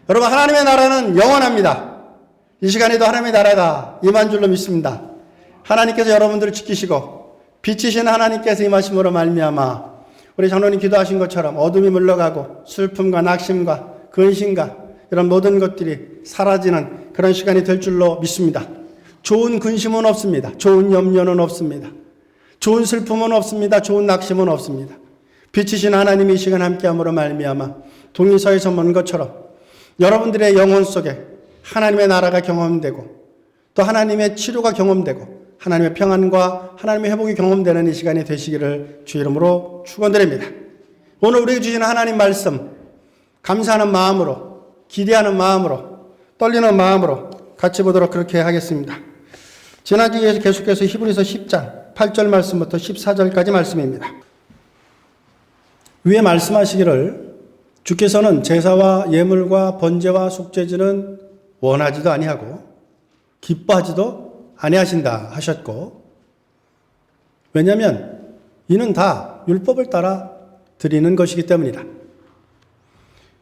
여러분, 하나님의 나라는 영원합니다. 이 시간에도 하나님의 나라가 임한 줄로 믿습니다. 하나님께서 여러분들을 지키시고 빛이신 하나님께서 임하심으로 말미암아 우리 장로님 기도하신 것처럼 어둠이 물러가고 슬픔과 낙심과 근심과 이런 모든 것들이 사라지는 그런 시간이 될 줄로 믿습니다. 좋은 근심은 없습니다. 좋은 염려는 없습니다. 좋은 슬픔은 없습니다. 좋은 낙심은 없습니다. 빛이신 하나님이 이 시간 함께함으로 말미암아 동의서에서 먼 것처럼 여러분들의 영혼 속에 하나님의 나라가 경험되고 또 하나님의 치료가 경험되고 하나님의 평안과 하나님의 회복이 경험되는 이 시간이 되시기를 주 이름으로 축원드립니다. 오늘 우리에게 주시는 하나님 말씀 감사하는 마음으로 기대하는 마음으로 떨리는 마음으로 같이 보도록 그렇게 하겠습니다. 지난 기회에서 계속해서 히브리서 10장 8절 말씀부터 14절까지 말씀입니다. 위에 말씀하시기를 주께서는 제사와 예물과 번제와 속죄제는 원하지도 아니하고 기뻐하지도 아니하신다 하셨고, 왜냐하면 이는 다 율법을 따라 드리는 것이기 때문이다.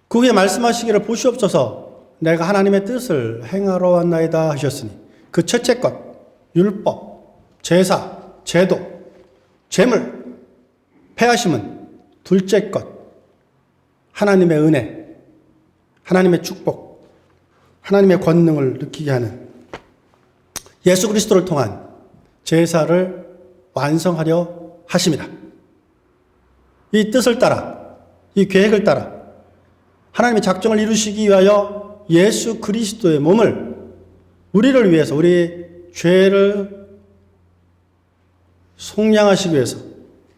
그 후에 말씀하시기를 보시옵소서 내가 하나님의 뜻을 행하러 왔나이다 하셨으니 그 첫째 것 율법, 제사, 제도, 제물, 패하심은 둘째 것 하나님의 은혜, 하나님의 축복, 하나님의 권능을 느끼게 하는 예수 그리스도를 통한 제사를 완성하려 하십니다. 이 뜻을 따라, 이 계획을 따라 하나님의 작정을 이루시기 위하여 예수 그리스도의 몸을 우리를 위해서, 우리 죄를 속량하시기 위해서,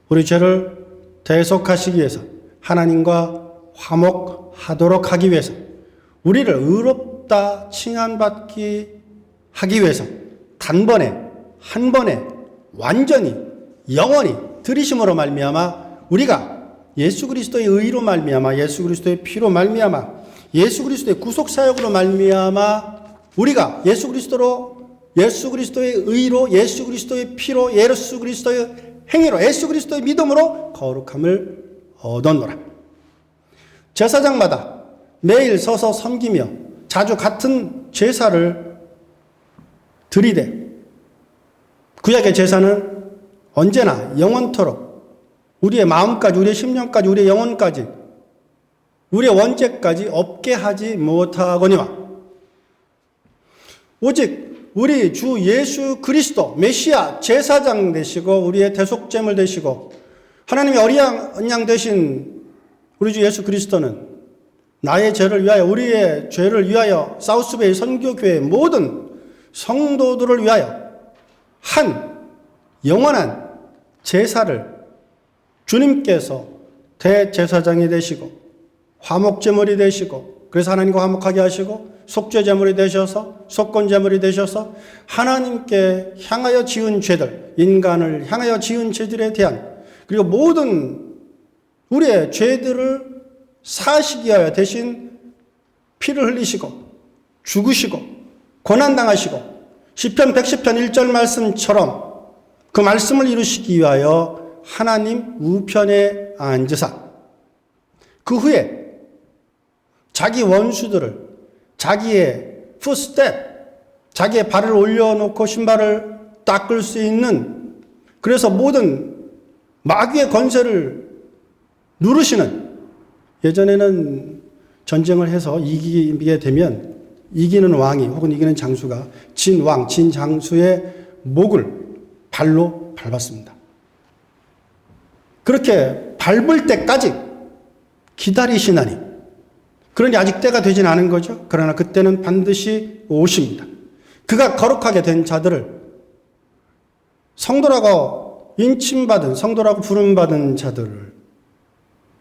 우리 죄를 대속하시기 위해서, 하나님과 화목하도록 하기 위해서, 우리를 의롭다 칭함받기 하기 위해서 단번에 한 번에 완전히 영원히 들이심으로 말미암아 우리가 예수 그리스도의 의로 말미암아 예수 그리스도의 피로 말미암아 예수 그리스도의 구속 사역으로 말미암아 우리가 예수 그리스도의 의로 예수 그리스도의 피로 예수 그리스도의 행위로 예수 그리스도의 믿음으로 거룩함을 얻었노라. 제사장마다 매일 서서 섬기며 자주 같은 제사를 드리되 구약의 제사는 언제나 영원토록 우리의 마음까지, 우리의 심령까지, 우리의 영혼까지, 우리의 원죄까지 없게 하지 못하거니와 오직 우리 주 예수 그리스도 메시아 제사장 되시고 우리의 대속제물 되시고 하나님의 어린 양 되신 우리 주 예수 그리스도는 나의 죄를 위하여, 우리의 죄를 위하여 사우스베이 선교교회 모든 성도들을 위하여 한 영원한 제사를 주님께서 대제사장이 되시고 화목제물이 되시고 그래서 하나님과 화목하게 하시고 속죄제물이 되셔서 속건제물이 되셔서 하나님께 향하여 지은 죄들, 인간을 향하여 지은 죄들에 대한 그리고 모든 우리의 죄들을 사하시기 위하여 대신 피를 흘리시고 죽으시고 고난당하시고 시편 110편 1절 말씀처럼 그 말씀을 이루시기 위하여 하나님 우편에 앉으사 그 후에 자기 원수들을 자기의 풋스텝, 자기의 발을 올려놓고 신발을 닦을 수 있는 그래서 모든 마귀의 권세를 누르시는 예전에는 전쟁을 해서 이기게 되면 이기는 왕이 혹은 이기는 장수가 진왕, 진장수의 목을 발로 밟았습니다. 그렇게 밟을 때까지 기다리시나니 그러니 아직 때가 되진 않은 거죠. 그러나 그때는 반드시 오십니다. 그가 거룩하게 된 자들을 성도라고 인침받은 성도라고 부름받은 자들을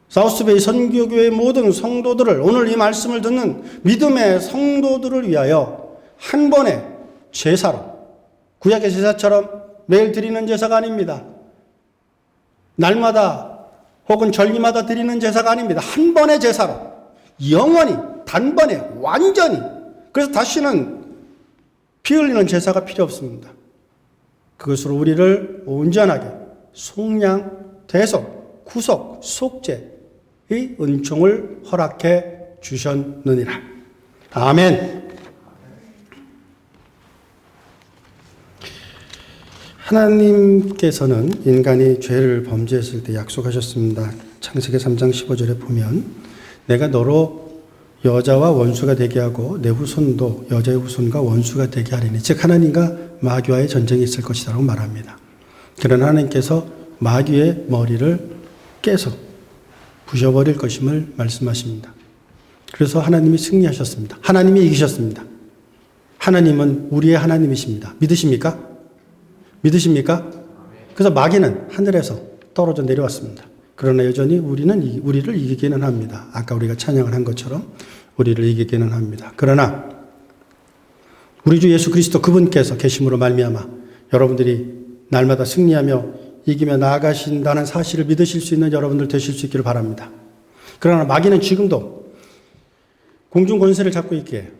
사우스베이 선교교회의 모든 성도들을 오늘 이 말씀을 듣는 믿음의 성도들을 위하여 한 번의 제사로 구약의 제사처럼 매일 드리는 제사가 아닙니다. 날마다 혹은 절기마다 드리는 제사가 아닙니다. 한 번의 제사로 영원히 단번에 완전히 그래서 다시는 피 흘리는 제사가 필요 없습니다. 그것으로 우리를 온전하게 속량, 대속, 구속, 속죄 이 은총을 허락해 주셨느니라. 아멘. 하나님께서는 인간이 죄를 범죄했을 때 약속하셨습니다. 창세기 3장 15절에 보면 내가 너로 여자와 원수가 되게 하고 내 후손도 여자의 후손과 원수가 되게 하리니, 즉 하나님과 마귀와의 전쟁이 있을 것이다 라고 말합니다. 그러나 하나님께서 마귀의 머리를 깨서 부셔버릴 것임을 말씀하십니다. 그래서 하나님이 승리하셨습니다. 하나님이 이기셨습니다. 하나님은 우리의 하나님이십니다. 믿으십니까? 믿으십니까? 그래서 마귀는 하늘에서 떨어져 내려왔습니다. 그러나 여전히 우리를 이기기는 합니다. 아까 우리가 찬양을 한 것처럼 우리를 이기기는 합니다. 그러나 우리 주 예수 그리스도 그분께서 계심으로 말미암아 여러분들이 날마다 승리하며 이기며 나아가신다는 사실을 믿으실 수 있는 여러분들 되실 수 있기를 바랍니다. 그러나 마귀는 지금도 공중 권세를 잡고 있기에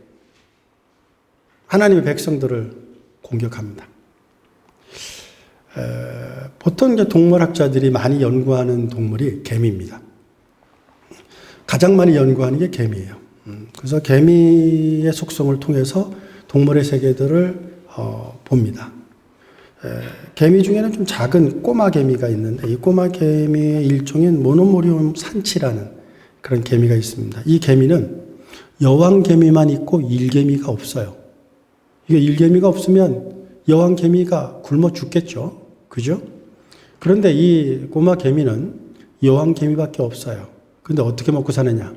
하나님의 백성들을 공격합니다. 보통 이제 동물학자들이 많이 연구하는 동물이 개미입니다. 가장 많이 연구하는 게 개미예요. 그래서 개미의 속성을 통해서 동물의 세계들을 봅니다. 개미 중에는 좀 작은 꼬마 개미가 있는데 이 꼬마 개미의 일종인 모노모리움 산치라는 그런 개미가 있습니다. 이 개미는 여왕 개미만 있고 일개미가 없어요. 이게 일개미가 없으면 여왕 개미가 굶어 죽겠죠. 그죠? 그런데 이 꼬마 개미는 여왕 개미밖에 없어요. 근데 어떻게 먹고 사느냐?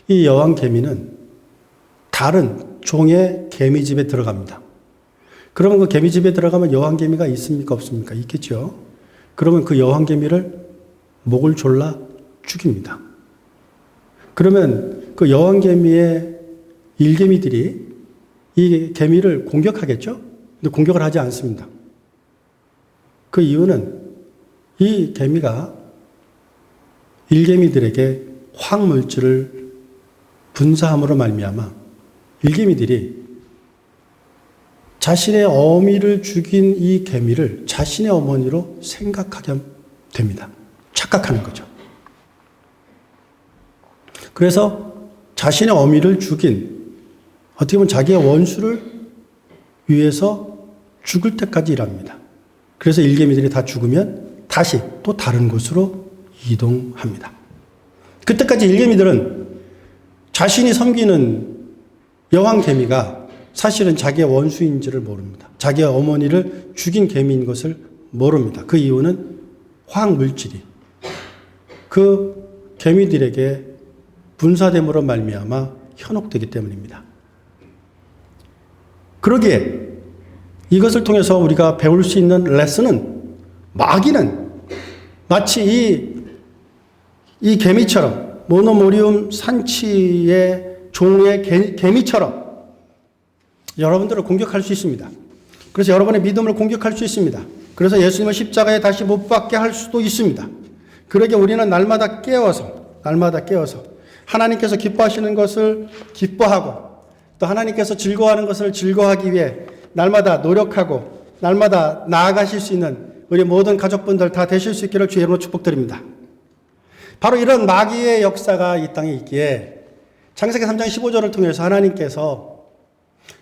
이 여왕 개미는 다른 종의 개미집에 들어갑니다. 그러면 그 개미집에 들어가면 여왕 개미가 있습니까? 없습니까? 있겠죠. 그러면 그 여왕 개미를 목을 졸라 죽입니다. 그러면 그 여왕 개미의 일개미들이 이 개미를 공격하겠죠? 근데 공격을 하지 않습니다. 그 이유는 이 개미가 일개미들에게 화학물질을 분사함으로 말미암아 일개미들이 자신의 어미를 죽인 이 개미를 자신의 어머니로 생각하게 됩니다. 착각하는 거죠. 그래서 자신의 어미를 죽인, 어떻게 보면 자기의 원수를 위해서 죽을 때까지 일합니다. 그래서 일개미들이 다 죽으면 다시 또 다른 곳으로 이동합니다. 그때까지 일개미들은 자신이 섬기는 여왕 개미가 사실은 자기의 원수인지를 모릅니다. 자기의 어머니를 죽인 개미인 것을 모릅니다. 그 이유는 화학물질이 그 개미들에게 분사됨으로 말미암아 현혹되기 때문입니다. 그러기에 이것을 통해서 우리가 배울 수 있는 레슨은 마귀는 마치 이 개미처럼 모노모리움 산치의 종의 개미처럼 여러분들을 공격할 수 있습니다. 그래서 여러분의 믿음을 공격할 수 있습니다. 그래서 예수님을 십자가에 다시 못 박게 할 수도 있습니다. 그러기에 우리는 날마다 깨어서 하나님께서 기뻐하시는 것을 기뻐하고 또 하나님께서 즐거워하는 것을 즐거워하기 위해 날마다 노력하고 날마다 나아가실 수 있는 우리 모든 가족분들 다 되실 수 있기를 주의 이름으로 축복드립니다. 바로 이런 마귀의 역사가 이 땅에 있기에 창세기 3장 15절을 통해서 하나님께서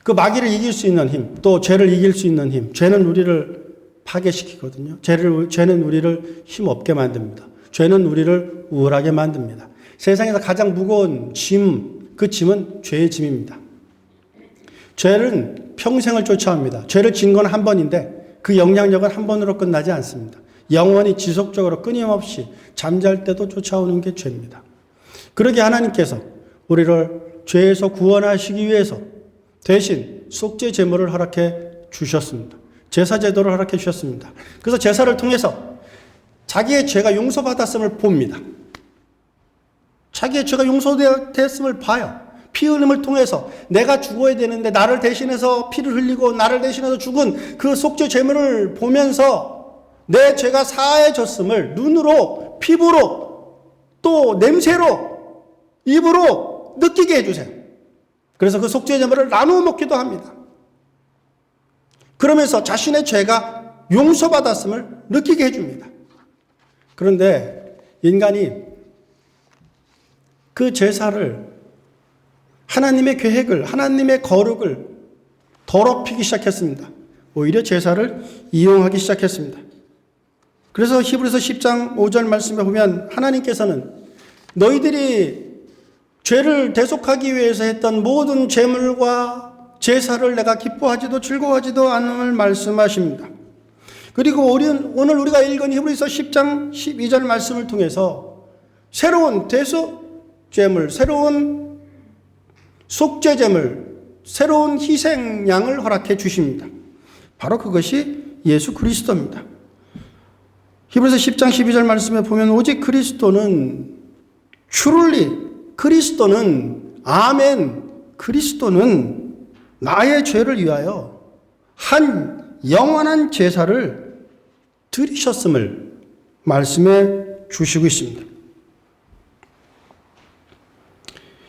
그 마귀를 이길 수 있는 힘, 또 죄를 이길 수 있는 힘, 죄는 우리를 파괴시키거든요. 죄는 우리를 힘없게 만듭니다. 죄는 우리를 우울하게 만듭니다. 세상에서 가장 무거운 짐, 그 짐은 죄의 짐입니다. 죄는 평생을 쫓아옵니다. 죄를 진 건 한 번인데 그 영향력은 한 번으로 끝나지 않습니다. 영원히 지속적으로 끊임없이 잠잘 때도 쫓아오는 게 죄입니다. 그러기에 하나님께서 우리를 죄에서 구원하시기 위해서 대신 속죄 제물을 허락해 주셨습니다. 제사 제도를 허락해 주셨습니다. 그래서 제사를 통해서 자기의 죄가 용서받았음을 봅니다. 자기의 죄가 용서되었음을 봐요. 피 흘림을 통해서 내가 죽어야 되는데 나를 대신해서 피를 흘리고 나를 대신해서 죽은 그 속죄 제물을 보면서 내 죄가 사해졌음을 눈으로, 피부로, 또 냄새로, 입으로 느끼게 해주세요. 그래서 그 속죄 제물을 나누어 먹기도 합니다. 그러면서 자신의 죄가 용서받았음을 느끼게 해줍니다. 그런데 인간이 그 제사를 하나님의 계획을, 하나님의 거룩을 더럽히기 시작했습니다. 오히려 제사를 이용하기 시작했습니다. 그래서 히브리서 10장 5절 말씀에 보면 하나님께서는 너희들이 죄를 대속하기 위해서 했던 모든 제물과 제사를 내가 기뻐하지도 즐거워하지도 않음을 말씀하십니다. 그리고 오늘 우리가 읽은 히브리서 10장 12절 말씀을 통해서 새로운 대속제물, 새로운 속죄제물, 새로운 희생양을 허락해 주십니다. 바로 그것이 예수 그리스도입니다. 히브리서 10장 12절 말씀에 보면 오직 그리스도는 truly, 그리스도는 아멘, 그리스도는 나의 죄를 위하여 한 영원한 제사를 드리셨음을 말씀해 주시고 있습니다.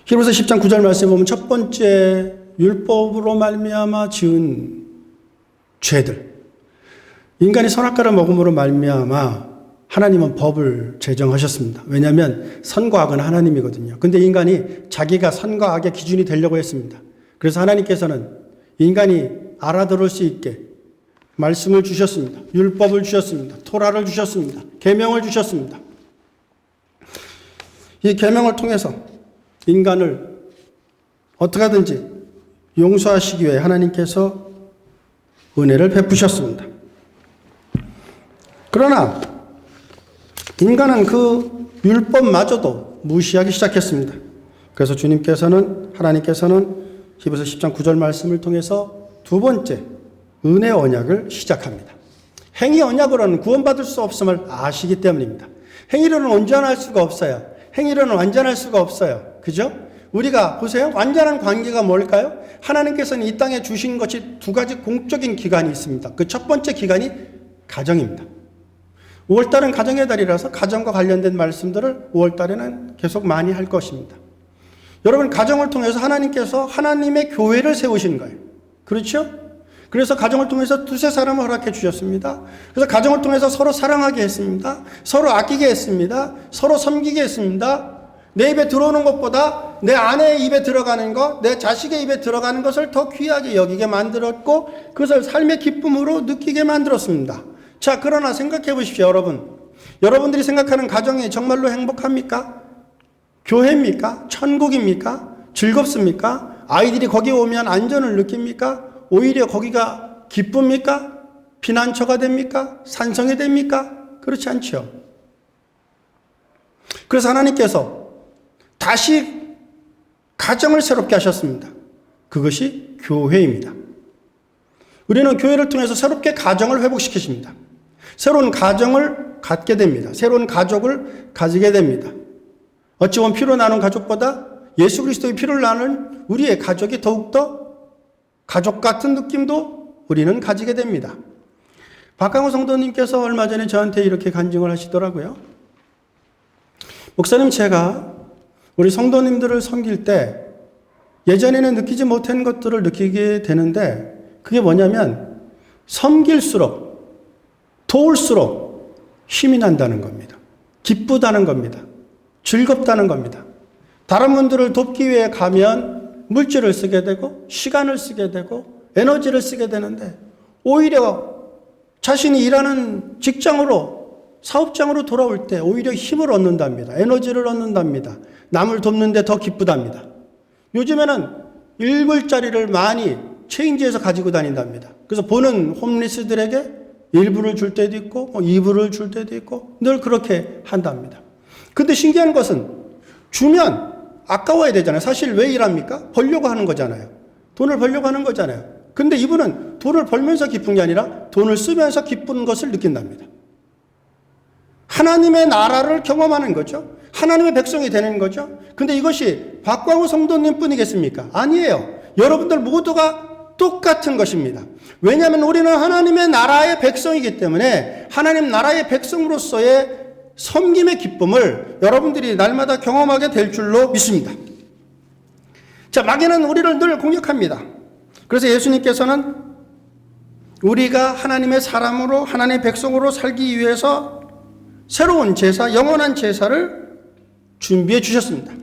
히브리서 10장 9절 말씀에 보면 첫 번째 율법으로 말미암아 지은 죄들, 인간이 선악과를 먹음으로 말미암아 하나님은 법을 제정하셨습니다. 왜냐하면 선과 악은 하나님이거든요. 근데 인간이 자기가 선과 악의 기준이 되려고 했습니다. 그래서 하나님께서는 인간이 알아들을 수 있게 말씀을 주셨습니다. 율법을 주셨습니다. 토라를 주셨습니다. 계명을 주셨습니다. 이 계명을 통해서 인간을 어떻게 하든지 용서하시기 위해 하나님께서 은혜를 베푸셨습니다. 그러나 인간은 그 율법마저도 무시하기 시작했습니다. 그래서 하나님께서는 히브리서 10장 9절 말씀을 통해서 두 번째 은혜 언약을 시작합니다. 행위 언약으로는 구원받을 수 없음을 아시기 때문입니다. 행위로는 온전할 수가 없어요. 행위로는 완전할 수가 없어요. 그죠? 우리가 보세요. 완전한 관계가 뭘까요? 하나님께서는 이 땅에 주신 것이 두 가지 공적인 기간이 있습니다. 그 첫 번째 기간이 가정입니다. 5월달은 가정의 달이라서 가정과 관련된 말씀들을 5월달에는 계속 많이 할 것입니다. 여러분, 가정을 통해서 하나님께서 하나님의 교회를 세우신 거예요. 그렇죠? 그래서 가정을 통해서 두세 사람을 허락해 주셨습니다. 그래서 가정을 통해서 서로 사랑하게 했습니다. 서로 아끼게 했습니다. 서로 섬기게 했습니다. 내 입에 들어오는 것보다 내 아내의 입에 들어가는 것, 내 자식의 입에 들어가는 것을 더 귀하게 여기게 만들었고 그것을 삶의 기쁨으로 느끼게 만들었습니다. 자, 그러나 생각해 보십시오, 여러분. 여러분들이 생각하는 가정이 정말로 행복합니까? 교회입니까? 천국입니까? 즐겁습니까? 아이들이 거기 오면 안전을 느낍니까? 오히려 거기가 기쁩니까? 피난처가 됩니까? 산성이 됩니까? 그렇지 않죠. 그래서 하나님께서 다시 가정을 새롭게 하셨습니다. 그것이 교회입니다. 우리는 교회를 통해서 새롭게 가정을 회복시키십니다. 새로운 가정을 갖게 됩니다. 새로운 가족을 가지게 됩니다. 어찌 보면 피로 나눈 가족보다 예수 그리스도의 피를 나눈 우리의 가족이 더욱더 가족 같은 느낌도 우리는 가지게 됩니다. 박강호 성도님께서 얼마 전에 저한테 이렇게 간증을 하시더라고요. 목사님, 제가 우리 성도님들을 섬길 때 예전에는 느끼지 못한 것들을 느끼게 되는데 그게 뭐냐면 섬길수록 도울수록 힘이 난다는 겁니다. 기쁘다는 겁니다. 즐겁다는 겁니다. 다른 분들을 돕기 위해 가면 물질을 쓰게 되고 시간을 쓰게 되고 에너지를 쓰게 되는데 오히려 자신이 일하는 직장으로 사업장으로 돌아올 때 오히려 힘을 얻는답니다. 에너지를 얻는답니다. 남을 돕는데 더 기쁘답니다. 요즘에는 1불짜리를 많이 체인지에서 가지고 다닌답니다. 그래서 보는 홈리스들에게 1불을 줄 때도 있고 2불을 줄 때도 있고 늘 그렇게 한답니다. 근데 신기한 것은 주면 아까워야 되잖아요. 사실 왜 일합니까? 벌려고 하는 거잖아요. 돈을 벌려고 하는 거잖아요. 근데 이분은 돈을 벌면서 기쁜 게 아니라 돈을 쓰면서 기쁜 것을 느낀답니다. 하나님의 나라를 경험하는 거죠. 하나님의 백성이 되는 거죠. 근데 이것이 박광호 성도님 뿐이겠습니까? 아니에요. 여러분들 모두가 똑같은 것입니다. 왜냐하면 우리는 하나님의 나라의 백성이기 때문에 하나님 나라의 백성으로서의 섬김의 기쁨을 여러분들이 날마다 경험하게 될 줄로 믿습니다. 자, 마귀는 우리를 늘 공격합니다. 그래서 예수님께서는 우리가 하나님의 사람으로 하나님의 백성으로 살기 위해서 새로운 제사, 영원한 제사를 준비해 주셨습니다.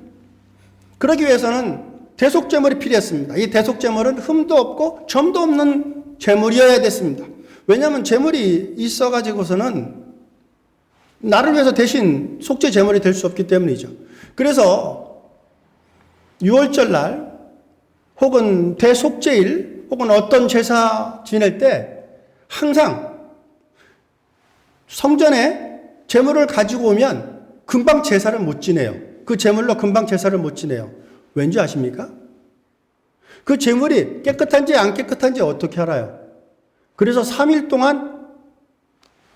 그러기 위해서는 대속제물이 필요했습니다. 이 대속제물은 흠도 없고 점도 없는 제물이어야 됐습니다. 왜냐하면 제물이 있어가지고서는 나를 위해서 대신 속죄 제물이 될 수 없기 때문이죠. 그래서 6월절 날 혹은 대속죄일 혹은 어떤 제사 지낼 때 항상 성전에 제물을 가지고 오면 금방 제사를 못 지내요. 그 제물로 금방 제사를 못 지내요. 왠지 아십니까? 그 제물이 깨끗한지 안 깨끗한지 어떻게 알아요? 그래서 3일 동안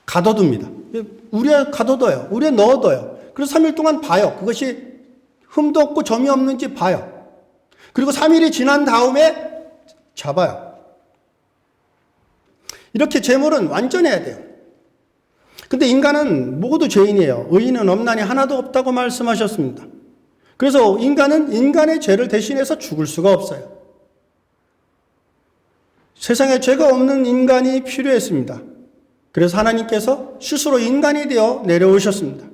가둬둡니다. 우리에 가둬둬요. 우리에 넣어둬요. 그래서 3일 동안 봐요. 그것이 흠도 없고 점이 없는지 봐요. 그리고 3일이 지난 다음에 잡아요. 이렇게 제물은 완전해야 돼요. 근데 인간은 모두 죄인이에요. 의인은 없나니 하나도 없다고 말씀하셨습니다. 그래서 인간은 인간의 죄를 대신해서 죽을 수가 없어요. 세상에 죄가 없는 인간이 필요했습니다. 그래서 하나님께서 스스로 인간이 되어 내려오셨습니다.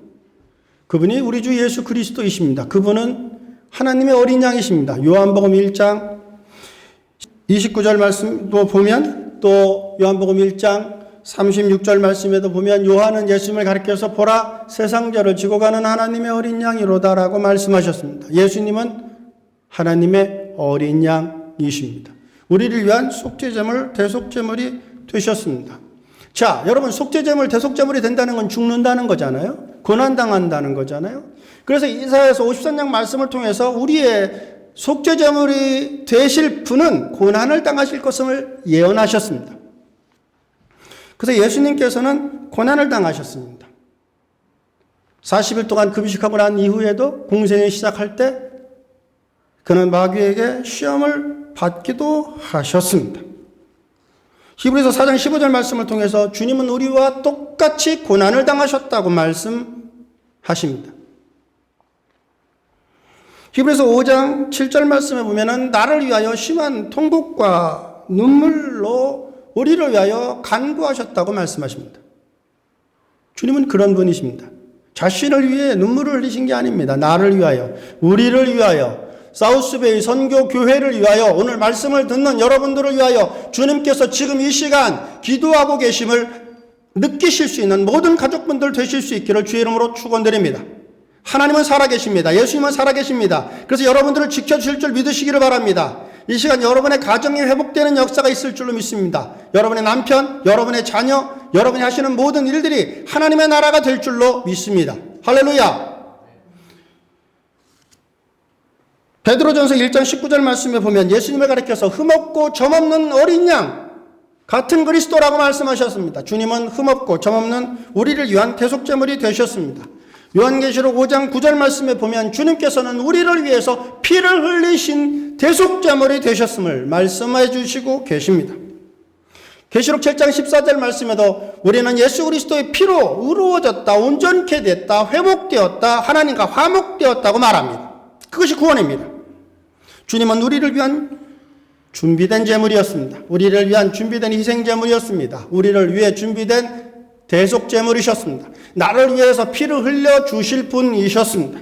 그분이 우리 주 예수 그리스도이십니다. 그분은 하나님의 어린 양이십니다. 요한복음 1장 29절 말씀도 보면, 또 요한복음 1장 36절 말씀에도 보면 요한은 예수님을 가리켜서 보라 세상죄를 지고 가는 하나님의 어린 양이로다라고 말씀하셨습니다. 예수님은 하나님의 어린 양이십니다. 우리를 위한 속죄제물, 대속제물이 되셨습니다. 자, 여러분, 속죄제물, 대속제물이 된다는 건 죽는다는 거잖아요. 고난당한다는 거잖아요. 그래서 이사야서 53장 말씀을 통해서 우리의 속죄제물이 되실 분은 고난을 당하실 것을 예언하셨습니다. 그래서 예수님께서는 고난을 당하셨습니다. 40일 동안 금식하고 난 이후에도 공생이 시작할 때 그는 마귀에게 시험을 받기도 하셨습니다. 히브리서 4장 15절 말씀을 통해서 주님은 우리와 똑같이 고난을 당하셨다고 말씀하십니다. 히브리서 5장 7절 말씀에 보면은 나를 위하여 심한 통곡과 눈물로 우리를 위하여 간구하셨다고 말씀하십니다. 주님은 그런 분이십니다. 자신을 위해 눈물을 흘리신 게 아닙니다. 나를 위하여, 우리를 위하여, 사우스베이 선교교회를 위하여, 오늘 말씀을 듣는 여러분들을 위하여 주님께서 지금 이 시간 기도하고 계심을 느끼실 수 있는 모든 가족분들 되실 수 있기를 주의 이름으로 축원드립니다. 하나님은 살아계십니다. 예수님은 살아계십니다. 그래서 여러분들을 지켜주실 줄 믿으시기를 바랍니다. 이 시간 여러분의 가정이 회복되는 역사가 있을 줄로 믿습니다. 여러분의 남편, 여러분의 자녀, 여러분이 하시는 모든 일들이 하나님의 나라가 될 줄로 믿습니다. 할렐루야. 베드로전서 1장 19절 말씀에 보면 예수님을 가리켜서 흠없고 점없는 어린 양 같은 그리스도라고 말씀하셨습니다. 주님은 흠없고 점없는 우리를 위한 대속제물이 되셨습니다. 요한계시록 5장 9절 말씀에 보면 주님께서는 우리를 위해서 피를 흘리신 대속제물이 되셨음을 말씀해 주시고 계십니다. 계시록 7장 14절 말씀에도 우리는 예수 그리스도의 피로 의로워졌다, 온전케 됐다, 회복되었다, 하나님과 화목되었다고 말합니다. 그것이 구원입니다. 주님은 우리를 위한 준비된 제물이었습니다. 우리를 위한 준비된 희생제물이었습니다. 우리를 위해 준비된 대속제물이셨습니다. 나를 위해서 피를 흘려주실 분이셨습니다.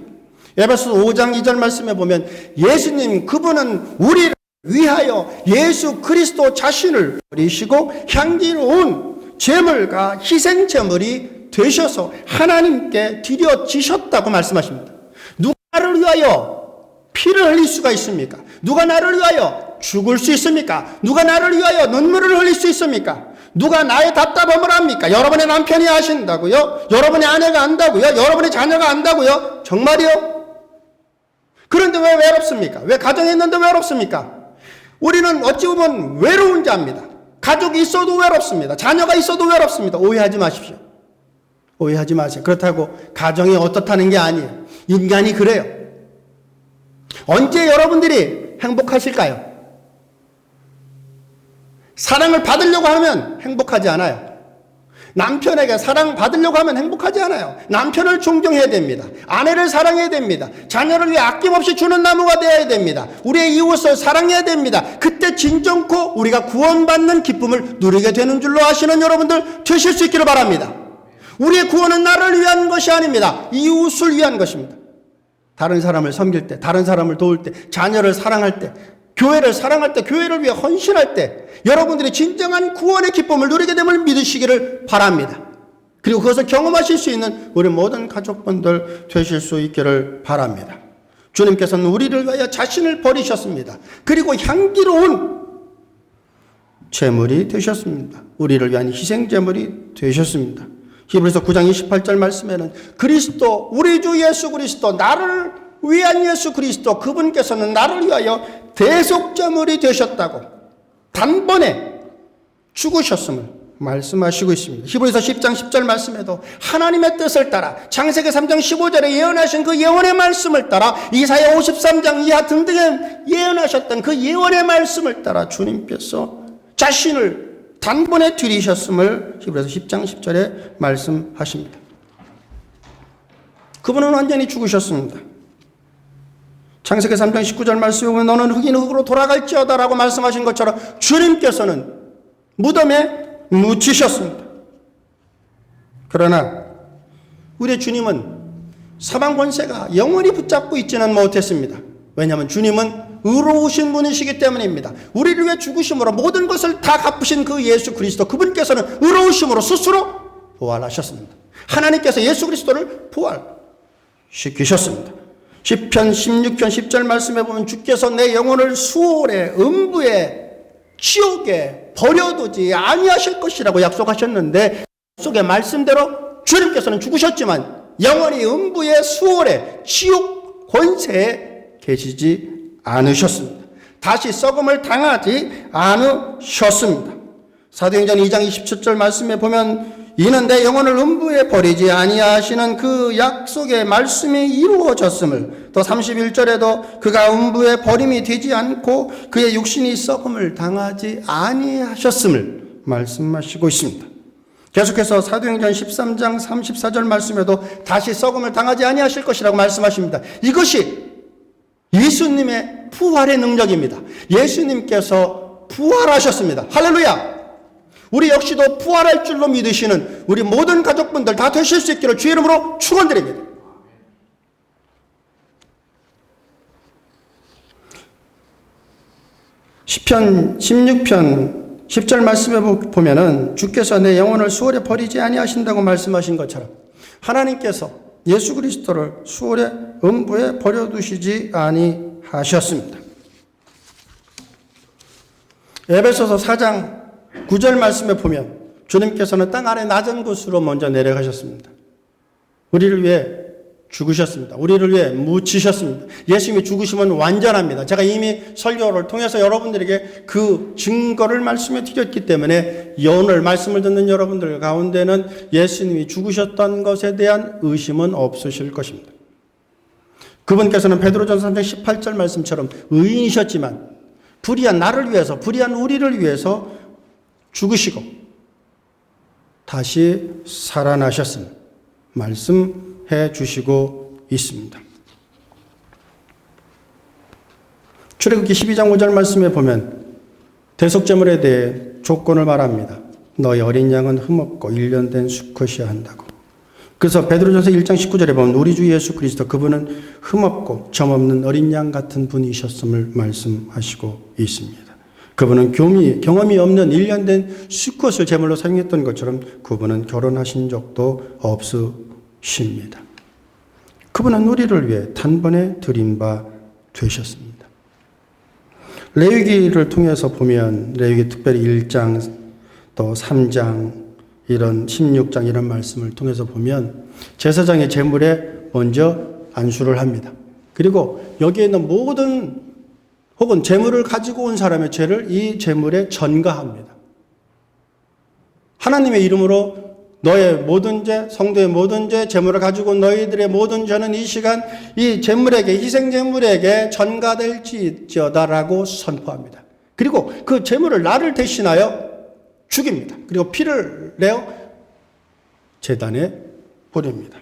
에베소서 5장 2절 말씀에 보면 예수님 그분은 우리를 위하여 예수 그리스도 자신을 버리시고 향기로운 제물과 희생제물이 되셔서 하나님께 드려지셨다고 말씀하십니다. 누가 나를 위하여 피를 흘릴 수가 있습니까? 누가 나를 위하여 죽을 수 있습니까? 누가 나를 위하여 눈물을 흘릴 수 있습니까? 누가 나의 답답함을 합니까? 여러분의 남편이 하신다고요? 여러분의 아내가 한다고요? 여러분의 자녀가 한다고요? 정말이요? 그런데 왜 외롭습니까? 왜 가정에 있는데 외롭습니까? 우리는 어찌 보면 외로운 자입니다. 가족이 있어도 외롭습니다. 자녀가 있어도 외롭습니다. 오해하지 마십시오. 오해하지 마세요. 그렇다고 가정이 어떻다는 게 아니에요. 인간이 그래요. 언제 여러분들이 행복하실까요? 사랑을 받으려고 하면 행복하지 않아요. 남편에게 사랑받으려고 하면 행복하지 않아요. 남편을 존경해야 됩니다. 아내를 사랑해야 됩니다. 자녀를 위해 아낌없이 주는 나무가 되어야 됩니다. 우리의 이웃을 사랑해야 됩니다. 그때 진정코 우리가 구원받는 기쁨을 누리게 되는 줄로 아시는 여러분들 되실 수 있기를 바랍니다. 우리의 구원은 나를 위한 것이 아닙니다. 이웃을 위한 것입니다. 다른 사람을 섬길 때, 다른 사람을 도울 때, 자녀를 사랑할 때, 교회를 사랑할 때, 교회를 위해 헌신할 때 여러분들이 진정한 구원의 기쁨을 누리게 됨을 믿으시기를 바랍니다. 그리고 그것을 경험하실 수 있는 우리 모든 가족분들 되실 수 있기를 바랍니다. 주님께서는 우리를 위하여 자신을 버리셨습니다. 그리고 향기로운 제물이 되셨습니다. 우리를 위한 희생제물이 되셨습니다. 히브리서 9장 28절 말씀에는 그리스도, 우리 주 예수 그리스도, 나를 위한 예수 그리스도, 그분께서는 나를 위하여 대속제물이 되셨다고 단번에 죽으셨음을 말씀하시고 있습니다. 히브리서 10장 10절 말씀에도 하나님의 뜻을 따라 창세기 3장 15절에 예언하신 그 예언의 말씀을 따라 이사야 53장 이하 등등에 예언하셨던 그 예언의 말씀을 따라 주님께서 자신을 단번에 들이셨음을 히브리서 10장 10절에 말씀하십니다. 그분은 완전히 죽으셨습니다. 창세기 3장 19절 말씀에 보면 너는 흙인 흙으로 돌아갈지어다 라고 말씀하신 것처럼 주님께서는 무덤에 묻히셨습니다. 그러나 우리 주님은 사방 권세가 영원히 붙잡고 있지는 못했습니다. 왜냐하면 주님은 의로우신 분이시기 때문입니다. 우리를 위해 죽으심으로 모든 것을 다 갚으신 그 예수 그리스도, 그분께서는 의로우심으로 스스로 부활하셨습니다. 하나님께서 예수 그리스도를 부활시키셨습니다. 시편 16편 10절 말씀에 보면 주께서 내 영혼을 수월에 음부에 지옥에 버려두지 아니하실 것이라고 약속하셨는데 약속의 말씀대로 주님께서는 죽으셨지만 영원히 음부의 수월에 지옥 권세에 계시지 않으셨습니다. 다시 썩음을 당하지 않으셨습니다. 사도행전 2장 27절 말씀에 보면 이는 내 영혼을 음부에 버리지 아니하시는 그 약속의 말씀이 이루어졌음을, 또 31절에도 그가 음부에 버림이 되지 않고 그의 육신이 썩음을 당하지 아니하셨음을 말씀하시고 있습니다. 계속해서 사도행전 13장 34절 말씀에도 다시 썩음을 당하지 아니하실 것이라고 말씀하십니다. 이것이 예수님의 부활의 능력입니다. 예수님께서 부활하셨습니다. 할렐루야! 우리 역시도 부활할 줄로 믿으시는 우리 모든 가족분들 다 되실 수 있기를 주의 이름으로 축원드립니다. 시편 16편 10절 말씀에 보면은 주께서 내 영혼을 수월에 버리지 아니하신다고 말씀하신 것처럼 하나님께서 예수 그리스도를 수월에 음부에 버려두시지 아니하셨습니다. 에베소서 4장 9절 말씀에 보면 주님께서는 땅 아래 낮은 곳으로 먼저 내려가셨습니다. 우리를 위해 죽으셨습니다. 우리를 위해 묻히셨습니다. 예수님이 죽으시면 완전합니다. 제가 이미 설교를 통해서 여러분들에게 그 증거를 말씀해 드렸기 때문에 오늘 말씀을 듣는 여러분들 가운데는 예수님이 죽으셨던 것에 대한 의심은 없으실 것입니다. 그분께서는 베드로전서 3장 18절 말씀처럼 의인이셨지만 불의한 나를 위해서, 불의한 우리를 위해서 죽으시고 다시 살아나셨음을 말씀해 주시고 있습니다. 출애굽기 12장 5절 말씀에 보면 대속제물에 대해 조건을 말합니다. 너희 어린 양은 흠없고 1년 된 수컷이어야 한다고. 그래서 베드로전서 1장 19절에 보면 우리 주 예수 그리스도 그분은 흠없고 점없는 어린 양 같은 분이셨음을 말씀하시고 있습니다. 그분은 경험이 없는 1년 된 수컷을 제물로 사용했던 것처럼 그분은 결혼하신 적도 없으십니다. 그분은 우리를 위해 단번에 드린 바 되셨습니다. 레위기를 통해서 보면 레위기 특별히 1장 또 3장 이런 16장 이런 말씀을 통해서 보면 제사장의 제물에 먼저 안수를 합니다. 그리고 여기에 있는 모든 혹은 제물을 가지고 온 사람의 죄를 이 제물에 전가합니다. 하나님의 이름으로 너의 모든 죄, 성도의 모든 죄, 제물을 가지고 온 너희들의 모든 죄는 이 시간 이 제물에게, 희생제물에게 전가될지어다라고 선포합니다. 그리고 그 제물을 나를 대신하여 죽입니다. 그리고 피를 내어 제단에 뿌립니다.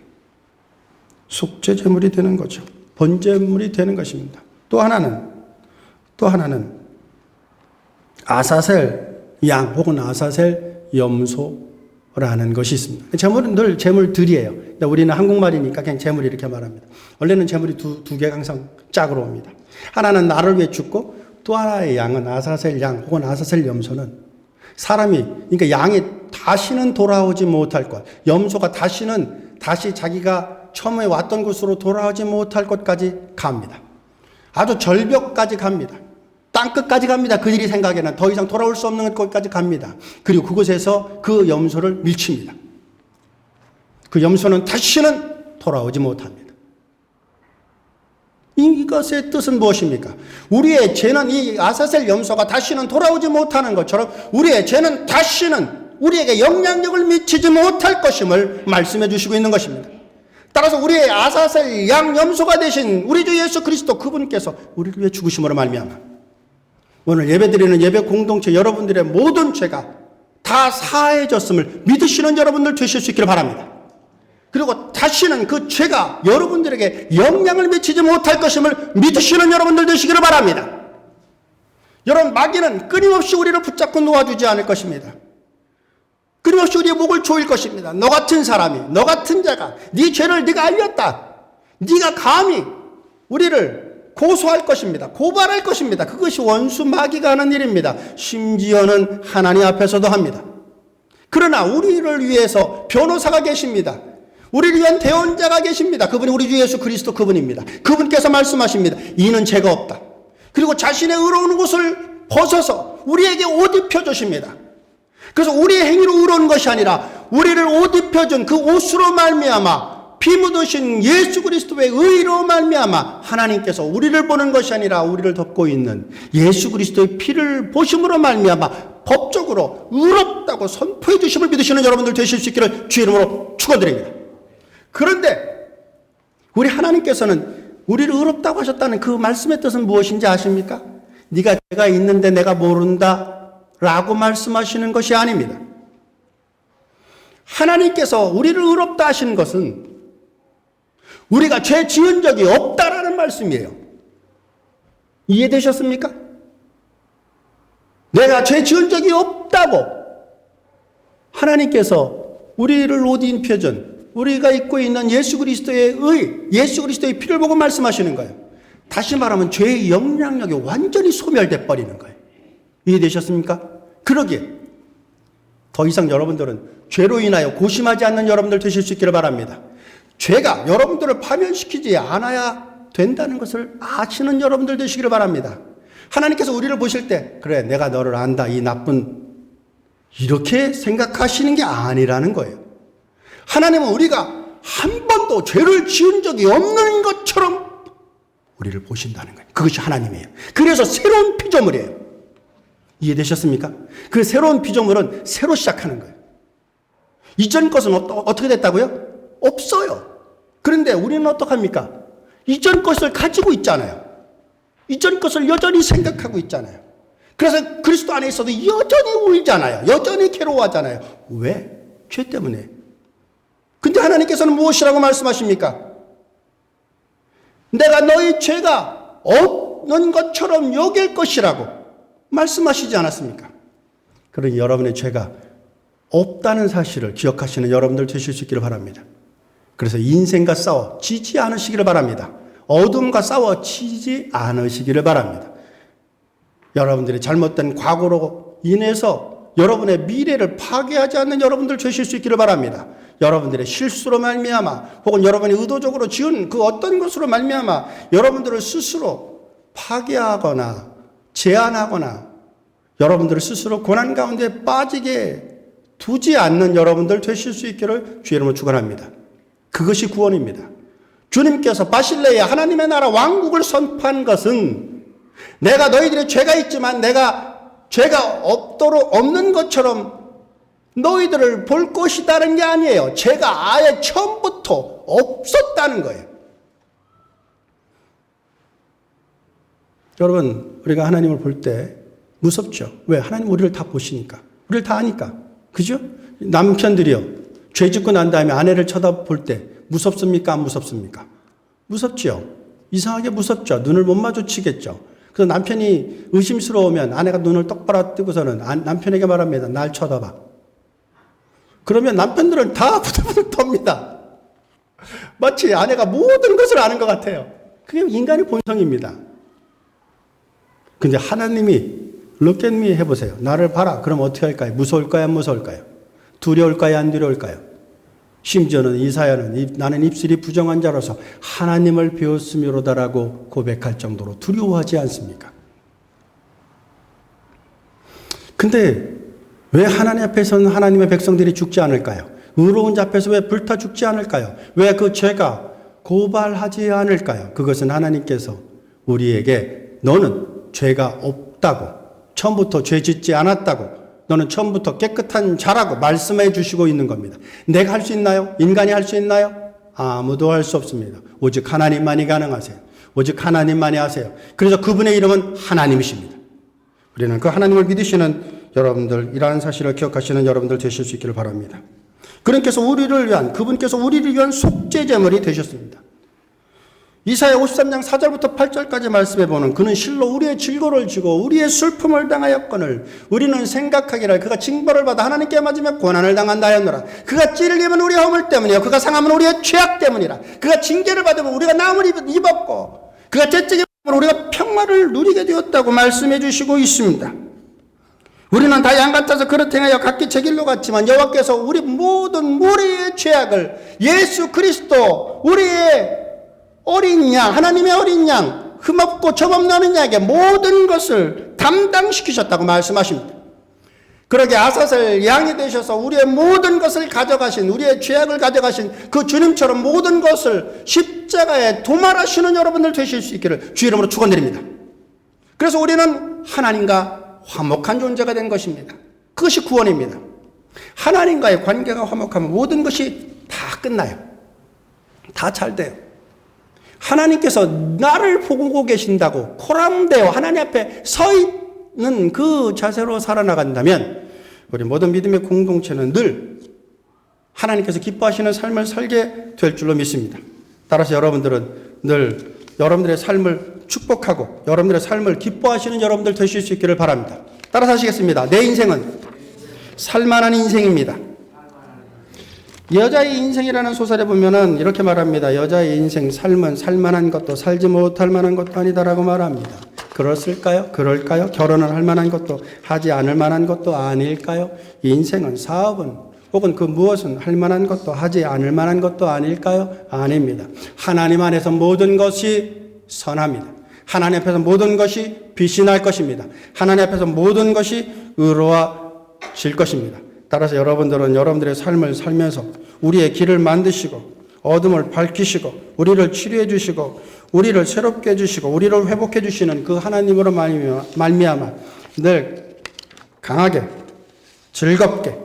속죄 제물이 되는 거죠. 번제물이 되는 것입니다. 또 하나는 아사셀 양 혹은 아사셀 염소 재물이라는 것이 있습니다. 재물은 늘 재물들이에요. 우리는 한국말이니까 그냥 재물 이렇게 말합니다. 원래는 재물이 두 개가 항상 짝으로 옵니다. 하나는 나를 위해 죽고 또 하나의 양은 아사셀 양 혹은 아사셀 염소는 사람이, 그러니까 양이 다시는 돌아오지 못할 것, 염소가 다시 자기가 처음에 왔던 곳으로 돌아오지 못할 것까지 갑니다. 아주 절벽까지 갑니다. 땅끝까지 갑니다. 그들이 생각에는 더 이상 돌아올 수 없는 곳까지 갑니다. 그리고 그곳에서 그 염소를 밀칩니다. 그 염소는 다시는 돌아오지 못합니다. 이것의 뜻은 무엇입니까? 우리의 죄는 이 아사셀 염소가 다시는 돌아오지 못하는 것처럼 우리의 죄는 다시는 우리에게 영향력을 미치지 못할 것임을 말씀해 주시고 있는 것입니다. 따라서 우리의 아사셀 양 염소가 되신 우리 주 예수 그리스도 그분께서 우리를 위해 죽으심으로 말미암아 오늘 예배드리는 예배 공동체 여러분들의 모든 죄가 다 사해졌음을 믿으시는 여러분들 되실 수 있기를 바랍니다. 그리고 다시는 그 죄가 여러분들에게 영향을 미치지 못할 것임을 믿으시는 여러분들 되시기를 바랍니다. 여러분, 마귀는 끊임없이 우리를 붙잡고 놓아주지 않을 것입니다. 끊임없이 우리의 목을 조일 것입니다. 너 같은 사람이, 너 같은 자가 네 죄를 네가 알렸다. 네가 감히 우리를 고소할 것입니다. 고발할 것입니다. 그것이 원수 마귀가 하는 일입니다. 심지어는 하나님 앞에서도 합니다. 그러나 우리를 위해서 변호사가 계십니다. 우리를 위한 대언자가 계십니다. 그분이 우리 주 예수 그리스도 그분입니다. 그분께서 말씀하십니다. 이는 죄가 없다. 그리고 자신의 의로운 곳을 벗어서 우리에게 옷 입혀주십니다. 그래서 우리의 행위로 의로운 것이 아니라 우리를 옷 입혀준 그 옷으로 말미암아 피 묻으신 예수 그리스도의 의로 말미암아 하나님께서 우리를 보는 것이 아니라 우리를 덮고 있는 예수 그리스도의 피를 보심으로 말미암아 법적으로 의롭다고 선포해 주심을 믿으시는 여러분들 되실 수 있기를 주의 이름으로 축원드립니다. 그런데 우리 하나님께서는 우리를 의롭다고 하셨다는 그 말씀의 뜻은 무엇인지 아십니까? 네가 죄가 있는데 내가 모른다 라고 말씀하시는 것이 아닙니다. 하나님께서 우리를 의롭다 하시는 것은 우리가 죄 지은 적이 없다라는 말씀이에요. 이해되셨습니까? 내가 죄 지은 적이 없다고 하나님께서 우리를 옷 입혀준 우리가 입고 있는 예수 그리스도의 예수 그리스도의 피를 보고 말씀하시는 거예요. 다시 말하면 죄의 영향력이 완전히 소멸돼 버리는 거예요. 이해되셨습니까? 그러기에 더 이상 여러분들은 죄로 인하여 고심하지 않는 여러분들 되실 수 있기를 바랍니다. 죄가 여러분들을 파멸시키지 않아야 된다는 것을 아시는 여러분들 되시기를 바랍니다. 하나님께서 우리를 보실 때 그래 내가 너를 안다 이 나쁜 이렇게 생각하시는 게 아니라는 거예요. 하나님은 우리가 한 번도 죄를 지은 적이 없는 것처럼 우리를 보신다는 거예요. 그것이 하나님이에요. 그래서 새로운 피조물이에요. 이해되셨습니까? 그 새로운 피조물은 새로 시작하는 거예요. 이전 것은 어떻게 됐다고요? 없어요. 그런데 우리는 어떡합니까? 이전 것을 가지고 있잖아요. 이전 것을 여전히 생각하고 있잖아요. 그래서 그리스도 안에 있어도 여전히 울잖아요. 여전히 괴로워하잖아요. 왜? 죄 때문에. 근데 하나님께서는 무엇이라고 말씀하십니까? 내가 너희 죄가 없는 것처럼 여길 것이라고 말씀하시지 않았습니까? 그러니 여러분의 죄가 없다는 사실을 기억하시는 여러분들 되실 수 있기를 바랍니다. 그래서 인생과 싸워 지지 않으시기를 바랍니다. 어둠과 싸워 지지 않으시기를 바랍니다. 여러분들의 잘못된 과거로 인해서 여러분의 미래를 파괴하지 않는 여러분들 되실 수 있기를 바랍니다. 여러분들의 실수로 말미암아 혹은 여러분이 의도적으로 지은 그 어떤 것으로 말미암아 여러분들을 스스로 파괴하거나 제한하거나 여러분들을 스스로 고난 가운데 빠지게 두지 않는 여러분들 되실 수 있기를 주의 이름으로 축원합니다. 그것이 구원입니다. 주님께서 바실레에 하나님의 나라 왕국을 선포한 것은 내가 너희들의 죄가 있지만 내가 죄가 없는 것처럼 너희들을 볼 것이다는 게 아니에요. 죄가 아예 처음부터 없었다는 거예요. 여러분, 우리가 하나님을 볼 때 무섭죠? 왜? 하나님 우리를 다 보시니까. 우리를 다 아니까. 그죠? 남편들이요. 죄 짓고 난 다음에 아내를 쳐다볼 때 무섭습니까? 안 무섭습니까? 무섭죠. 이상하게 무섭죠. 눈을 못 마주치겠죠. 그래서 남편이 의심스러우면 아내가 눈을 똑바로 뜨고서는 남편에게 말합니다. 날 쳐다봐. 그러면 남편들은 다 부들부들 텁니다. 마치 아내가 모든 것을 아는 것 같아요. 그게 인간의 본성입니다. 근데 하나님이 look at me 해보세요. 나를 봐라. 그럼 어떻게 할까요? 무서울까요? 안 무서울까요? 두려울까요? 안 두려울까요? 심지어는 이사야는 나는 입술이 부정한 자로서 하나님을 배웠음이로다라고 고백할 정도로 두려워하지 않습니까? 근데 왜 하나님 앞에서는 하나님의 백성들이 죽지 않을까요? 의로운 자 앞에서 왜 불타 죽지 않을까요? 왜 그 죄가 고발하지 않을까요? 그것은 하나님께서 우리에게 너는 죄가 없다고, 처음부터 죄 짓지 않았다고, 너는 처음부터 깨끗한 자라고 말씀해 주시고 있는 겁니다. 내가 할 수 있나요? 인간이 할 수 있나요? 아무도 할 수 없습니다. 오직 하나님만이 가능하세요. 오직 하나님만이 하세요. 그래서 그분의 이름은 하나님이십니다. 우리는 그 하나님을 믿으시는 여러분들, 이러한 사실을 기억하시는 여러분들 되실 수 있기를 바랍니다. 그분께서 우리를 위한 속죄제물이 되셨습니다. 이사야 53장 4절부터 8절까지 말씀해 보는 그는 실로 우리의 질고를 지고 우리의 슬픔을 당하였거늘 우리는 생각하기를 그가 징벌을 받아 하나님께 맞으며 고난을 당한다 하였노라. 그가 찔림은 우리의 허물 때문이요 그가 상함은 우리의 죄악 때문이라. 그가 징계를 받으면 우리가 나음을 입었고 그가 채찍을 받으면 우리가 평화를 누리게 되었다고 말씀해 주시고 있습니다. 우리는 다 양 같아서 그릇 행하여 각기 제 길로 갔지만 여호와께서 우리 모든 우리의 죄악을 예수 그리스도 우리의 어린 양, 하나님의 어린 양, 흠없고 점없는 양에게 모든 것을 담당시키셨다고 말씀하십니다. 그러게 아사셀 양이 되셔서 우리의 모든 것을 가져가신, 우리의 죄악을 가져가신 그 주님처럼 모든 것을 십자가에 도말하시는 여러분들 되실 수 있기를 주 이름으로 축원드립니다. 그래서 우리는 하나님과 화목한 존재가 된 것입니다. 그것이 구원입니다. 하나님과의 관계가 화목하면 모든 것이 다 끝나요. 다 잘 돼요. 하나님께서 나를 보고 계신다고 코람되어 하나님 앞에 서 있는 그 자세로 살아나간다면 우리 모든 믿음의 공동체는 늘 하나님께서 기뻐하시는 삶을 살게 될 줄로 믿습니다. 따라서 여러분들은 늘 여러분들의 삶을 축복하고 여러분들의 삶을 기뻐하시는 여러분들 되실 수 있기를 바랍니다. 따라서 하시겠습니다. 내 인생은 살만한 인생입니다. 여자의 인생이라는 소설에 보면은 이렇게 말합니다. 여자의 인생, 삶은 살만한 것도 살지 못할 만한 것도 아니다라고 말합니다. 그렇을까요? 그럴까요? 결혼을 할 만한 것도 하지 않을 만한 것도 아닐까요? 인생은, 사업은, 혹은 그 무엇은 할 만한 것도 하지 않을 만한 것도 아닐까요? 아닙니다. 하나님 안에서 모든 것이 선합니다. 하나님 앞에서 모든 것이 빛이 날 것입니다. 하나님 앞에서 모든 것이 의로워질 것입니다. 따라서 여러분들은 여러분들의 삶을 살면서 우리의 길을 만드시고 어둠을 밝히시고 우리를 치료해 주시고 우리를 새롭게 해주시고 우리를 회복해 주시는 그 하나님으로 말미암아 늘 강하게 즐겁게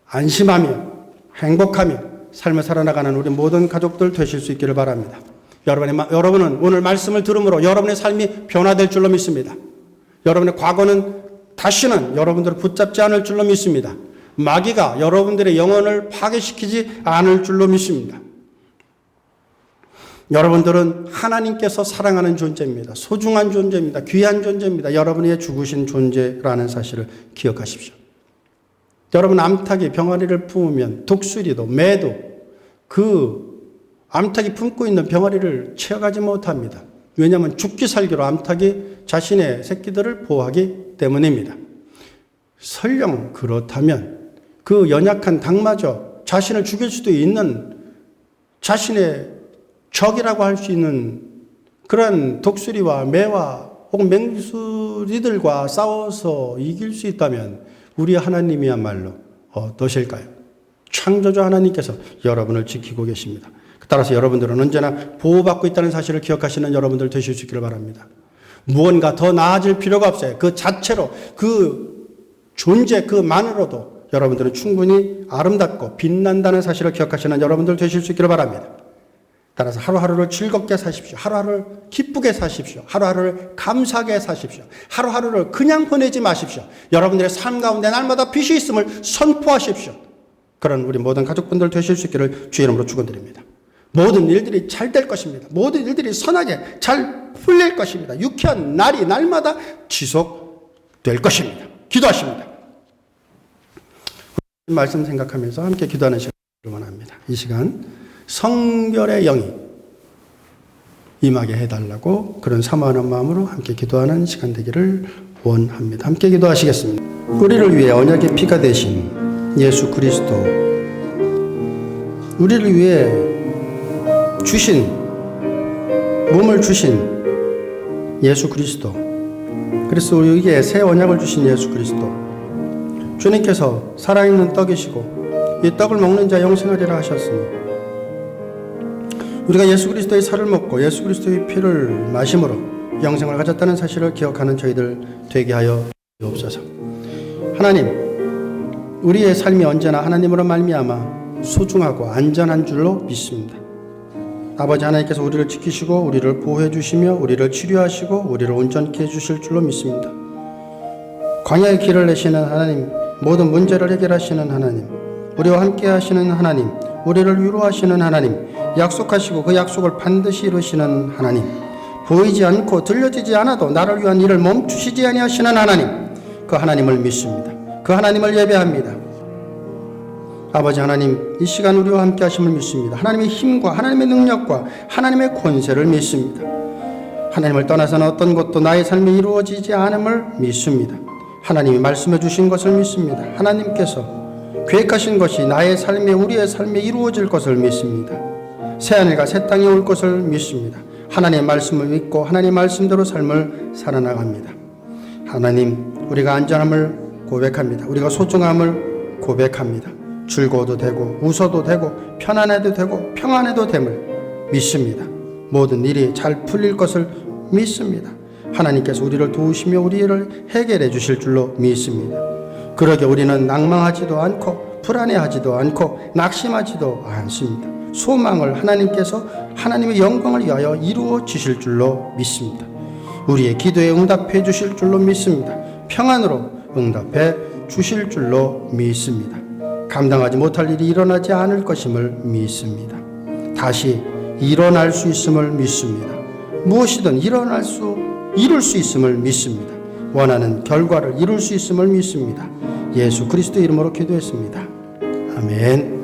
안심하며 행복하며 삶을 살아나가는 우리 모든 가족들 되실 수 있기를 바랍니다. 여러분은 오늘 말씀을 들음으로 여러분의 삶이 변화될 줄로 믿습니다. 여러분의 과거는 다시는 여러분들을 붙잡지 않을 줄로 믿습니다. 마귀가 여러분들의 영혼을 파괴시키지 않을 줄로 믿습니다. 여러분들은 하나님께서 사랑하는 존재입니다. 소중한 존재입니다. 귀한 존재입니다. 여러분의 죽으신 존재라는 사실을 기억하십시오. 여러분 암탉이 병아리를 품으면 독수리도 매도 그 암탉이 품고 있는 병아리를 채워가지 못합니다. 왜냐하면 죽기 살기로 암탉이 자신의 새끼들을 보호하기 때문입니다. 설령 그렇다면 그 연약한 닭마저 자신을 죽일 수도 있는 자신의 적이라고 할 수 있는 그런 독수리와 매와 혹은 맹수리들과 싸워서 이길 수 있다면 우리 하나님이야말로 어떠실까요? 창조주 하나님께서 여러분을 지키고 계십니다. 따라서 여러분들은 언제나 보호받고 있다는 사실을 기억하시는 여러분들 되실 수 있기를 바랍니다. 무언가 더 나아질 필요가 없어요. 그 자체로 그 존재 그만으로도 여러분들은 충분히 아름답고 빛난다는 사실을 기억하시는 여러분들 되실 수 있기를 바랍니다. 따라서 하루하루를 즐겁게 사십시오. 하루하루를 기쁘게 사십시오. 하루하루를 감사하게 사십시오. 하루하루를 그냥 보내지 마십시오. 여러분들의 삶 가운데 날마다 빛이 있음을 선포하십시오. 그런 우리 모든 가족분들 되실 수 있기를 주의 이름으로 축원드립니다. 모든 일들이 잘 될 것입니다. 모든 일들이 선하게 잘 풀릴 것입니다. 유쾌한 날이 날마다 지속될 것입니다. 기도하십니다. 말씀 생각하면서 함께 기도하는 시간을 원합니다. 이 시간 성결의 영이 임하게 해달라고 그런 사모하는 마음으로 함께 기도하는 시간 되기를 원합니다. 함께 기도하시겠습니다. 우리를 위해 언약의 피가 되신 예수 그리스도, 우리를 위해 주신 몸을 주신 예수 그리스도, 그래서 우리에게 새 언약을 주신 예수 그리스도, 주님께서 살아있는 떡이시고 이 떡을 먹는 자 영생하리라 하셨으니 우리가 예수 그리스도의 살을 먹고 예수 그리스도의 피를 마심으로 영생을 가졌다는 사실을 기억하는 저희들 되게 하여 주옵소서. 하나님, 우리의 삶이 언제나 하나님으로 말미암아 소중하고 안전한 줄로 믿습니다. 아버지 하나님께서 우리를 지키시고 우리를 보호해 주시며 우리를 치료하시고 우리를 온전케 해주실 줄로 믿습니다. 광야의 길을 내시는 하나님, 모든 문제를 해결하시는 하나님, 우리와 함께 하시는 하나님, 우리를 위로하시는 하나님, 약속하시고 그 약속을 반드시 이루시는 하나님, 보이지 않고 들려지지 않아도 나를 위한 일을 멈추시지 아니하시는 하나님, 그 하나님을 믿습니다. 그 하나님을 예배합니다. 아버지 하나님, 이 시간 우리와 함께 하심을 믿습니다. 하나님의 힘과 하나님의 능력과 하나님의 권세를 믿습니다. 하나님을 떠나서는 어떤 것도 나의 삶에 이루어지지 않음을 믿습니다. 하나님이 말씀해 주신 것을 믿습니다. 하나님께서 계획하신 것이 나의 삶에, 우리의 삶에 이루어질 것을 믿습니다. 새하늘과 새 땅이 올 것을 믿습니다. 하나님의 말씀을 믿고 하나님의 말씀대로 삶을 살아나갑니다. 하나님, 우리가 안전함을 고백합니다. 우리가 소중함을 고백합니다. 즐거워도 되고 웃어도 되고 편안해도 되고 평안해도 됨을 믿습니다. 모든 일이 잘 풀릴 것을 믿습니다. 하나님께서 우리를 도우시며 우리를 해결해 주실 줄로 믿습니다. 그러게 우리는 낭망하지도 않고 불안해하지도 않고 낙심하지도 않습니다. 소망을 하나님께서 하나님의 영광을 위하여 이루어 주실 줄로 믿습니다. 우리의 기도에 응답해 주실 줄로 믿습니다. 평안으로 응답해 주실 줄로 믿습니다. 감당하지 못할 일이 일어나지 않을 것임을 믿습니다. 다시 일어날 수 있음을 믿습니다. 무엇이든 이룰 수 있음을 믿습니다. 원하는 결과를 이룰 수 있음을 믿습니다. 예수 그리스도 이름으로 기도했습니다. 아멘.